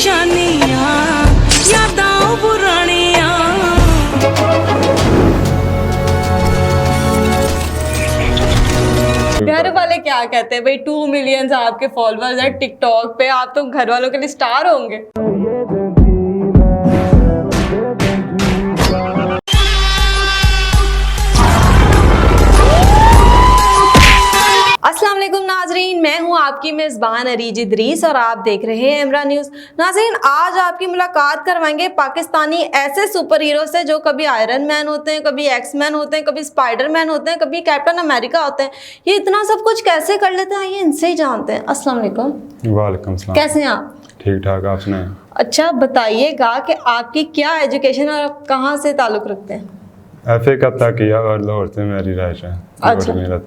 निशानियां यादां पुरानियां। घर वाले क्या कहते हैं भाई, 2 मिलियन आपके फॉलोअर्स हैं टिकटॉक पे, आप तो घर वालों के लिए स्टार होंगे। अस्सलाम वालेकुम नाजरीन, मैं हूं आपकी मेज़बान अरीज इदरीस और आप देख रहे हैं इमरान न्यूज़। नाजरीन, आज आपकी मुलाकात करवाएंगे पाकिस्तानी ऐसे सुपर हीरो से जो कभी आयरन मैन होते हैं, कभी एक्स मैन होते हैं, कभी स्पाइडर मैन होते हैं, कभी कैप्टन अमेरिका होते हैं। ये इतना सब कुछ कैसे कर लेते हैं, ये इनसे ही जानते हैं। अस्सलाम वालेकुम। वालेकुम सलाम। कैसे हैं आप? ठीक ठाक, आप सुनाएं। अच्छा बताइएगा कि आपकी क्या एजुकेशन और आप कहाँ से ताल्लुक़ रखते हैं? FA कब तक किया और लाहौर से मेरी रहायश है। अच्छा। मेरा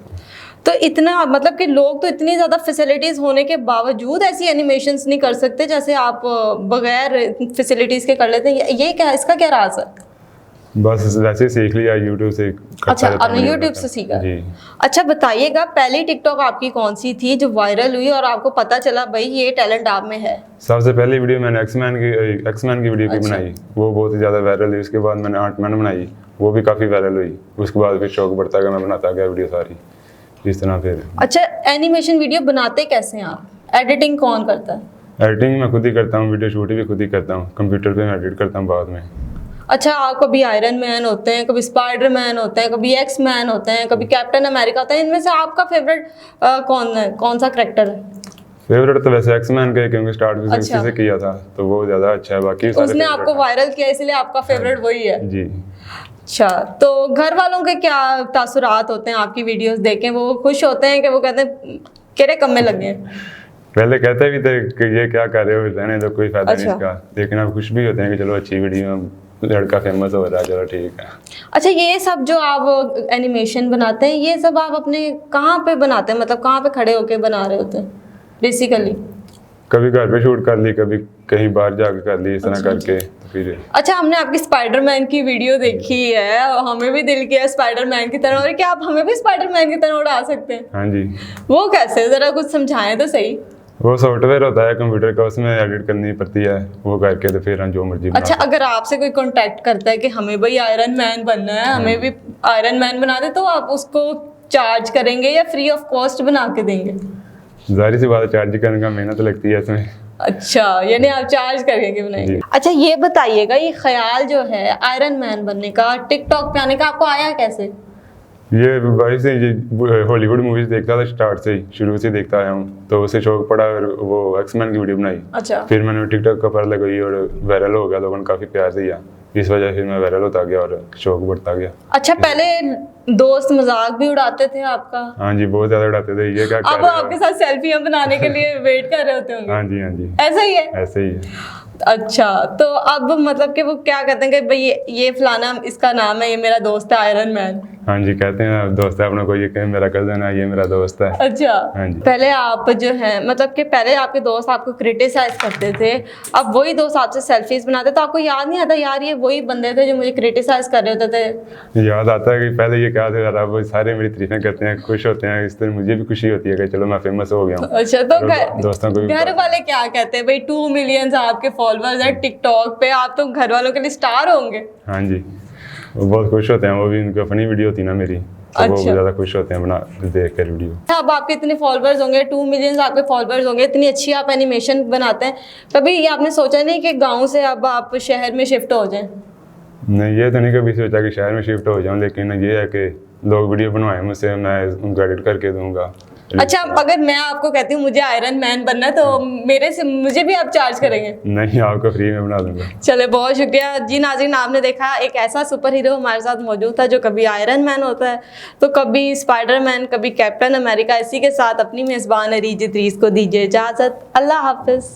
तो इतना मतलब कि लोग तो इतनी ज़्यादा फैसिलिटीज़ होने के बावजूद ऐसी एनिमेशंस नहीं कर सकते जैसे आप बगैर फैसिलिटीज़ के कर लेते हैं। ये क्या, इसका क्या राज है? बस वैसे ही सीख लिया यूट्यूब से। अच्छा, आपने यूट्यूब से सीखा? जी। अच्छा बताइएगा, पहली टिकटॉक आपकी कौन सी थी जो वायरल हुई और आपको पता चला भाई ये टैलेंट आप में है? सबसे पहली वीडियो मैंने एक्समैन की वीडियो की बनाई, वो बहुत ही ज़्यादा वायरल हुई। उसके बाद मैंने आर्टमैन बनाई, वो भी काफ़ी वायरल हुई। उसके बाद फिर शौक बढ़ता गया, मैं बनाता गया वीडियो सारी इस तरह फिर। अच्छा, एनिमेशन वीडियो बनाते कैसे हैं आप? एडिटिंग कौन करता है? एडिटिंग मैं खुद ही करता हूँ, वीडियो शूट भी खुद ही करता हूँ, कंप्यूटर पे मैं एडिट करता हूँ बाद में। अच्छा, आप कभी आयरन मैन होते हैं, कभी स्पाइडर मैन होते हैं, कभी एक्स मैन होते हैं, कभी कैप्टन अमेरिका होता है। इनमें से आपका फेवरेट कौन सा करैक्टर है? फेवरेट तो वैसे एक्समैन का है, क्योंकि स्टार्ट भी अच्छा। से किया था तो वो ज़्यादा अच्छा है। बाकी सारे उसने favorite आपको हैं। वायरल किया इसलिए आपका फेवरेट वही है? जी। अच्छा, तो घर वालों के क्या तासुरात होते हैं आपकी वीडियोस देखें? वो खुश होते हैं कि वो कहते हैं केरे कम में लगे? पहले कहते भी थे कि ये क्या कर रहे हो, रहने दो, कोई फायदा नहीं अच्छा। इसका। लेकिन अब खुश भी होते हैं कि चलो अच्छी वीडियो, लड़का फेमस हो रहा है, चलो ठीक है। अच्छा, ये सब जो आप एनिमेशन बनाते हैं, ये सब आप अपने कहाँ पे बनाते हैं? मतलब कहाँ पे खड़े होके बना रहे होते हैं बेसिकली? कभी घर पे शूट कर ली, कभी कहीं बाहर जाके कर ली, इस तरह अच्छा, करके तो फिर। अच्छा, हमने आपकी स्पाइडरमैन की वीडियो देखी है और हमें भी दिल किया स्पाइडरमैन की तरह। और क्या आप हमें भी स्पाइडरमैन की तरह उड़ा सकते हैं? हाँ जी। वो कैसे, जरा कुछ समझाएं तो सही। वो सॉफ्टवेयर होता है कंप्यूटर का, उसमें एडिट करनी पड़ती है, वो करके तो फिर हम जो मर्जी बना अच्छा, सकते अगर आपसे कोई कांटेक्ट करता है कि हमें भाई आयरन मैन बनना है, हमें भी आयरन मैन बना दे, तो आप उसको चार्ज करेंगे या फ्री ऑफ कॉस्ट बना के देंगे? हैं। जाहिर सी बात है, चार्ज करने का मेहनत लगती है इसमें। अच्छा, यानी आप चार्ज करके बनाएंगे। जी। अच्छा, ये बताइएगा, ये ख्याल जो है आयरन मैन बनने का, टिकटॉक पे आने का, आपको आया कैसे? ये भाई से ये हॉलीवुड मूवीज देखता था, स्टार्ट से ही, शुरू से देखता आया हूँ, तो उसे शौक पड़ा और वो एक्समैन की वीडियो बनाई। अच्छा। फिर मैंने टिकटॉक का पर लगाई और वायरल हो गया, लोगों ने काफ़ी प्यार दिया, इस वजह से मैं वायरल होता गया और शौक बढ़ता गया। अच्छा, पहले दोस्त मजाक भी उड़ाते थे आपका? हाँ जी, बहुत ज़्यादा उड़ाते थे, ये क्या कर अब रहे हो? आपके साथ सेल्फियां बनाने के लिए वेट कर रहे होते होंगे? हाँ जी, हाँ जी, ऐसा ही है? ऐसे ही है। अच्छा, तो अब मतलब कि वो क्या कहते हैं कि भाई ये फलाना इसका नाम है, ये मेरा दोस्त है आयरन मैन? हाँ जी, कहते हैं दोस्त है अपना, कोई ये कहे मेरा कजन है, ये मेरा दोस्त है। अच्छा। हाँ जी। पहले आप जो है मतलब कि पहले आपके दोस्त आपको क्रिटिसाइज करते थे, अब वही दोस्त आपसे सेल्फीज बनाते, तो आपको याद नहीं आता यार ये वही बंदे थे जो मुझे क्रिटिसाइज कर रहे होते थे? याद आता है कि पहले ये क्या था, वो सारे मेरी तारीफें करते हैं, खुश होते हैं, इस तरह मुझे भी खुशी होती है कि चलो मैं फेमस हो गया हूँ। अच्छा, तो और दोस्तों को भी घर वाले क्या कहते हैं भाई, 2 मिलियन आपके फॉलोअर्स हैं टिकटॉक पे, आप तो घर वालों के लिए स्टार होंगे? हाँ जी, वो बहुत खुश होते हैं, वो भी उनकी फनी वीडियो होती ना मेरी, तो वो भी अच्छा। ज़्यादा खुश होते हैं बना देख कर वीडियो। अब आपके इतने फॉलोअर्स होंगे, 2 मिलियन आपके फॉलोअर्स होंगे, इतनी अच्छी आप एनिमेशन बनाते हैं, कभी ये आपने सोचा नहीं कि गांव से अब आप शहर में शिफ्ट हो जाएं? नहीं, ये तो नहीं कभी सोचा कि शहर में शिफ्ट हो जाऊँ, लेकिन ये है कि लोग वीडियो बनवाएं मुझसे, मैं उनको एडिट करके दूंगा। अच्छा, अगर मैं आपको कहती हूँ मुझे आयरन मैन बनना है, तो मेरे से मुझे भी आप चार्ज करेंगे? नहीं, आपको फ्री में बना दूंगा। चले, बहुत शुक्रिया जी। नाज़रीन, आपने देखा एक ऐसा सुपर हीरो हमारे साथ मौजूद था जो कभी आयरन मैन होता है, तो कभी स्पाइडर मैन, कभी कैप्टन अमेरिका। इसी के साथ अपनी मेज़बान अरीज इदरीस को दीजिए इजाज़त। अल्लाह हाफिज़।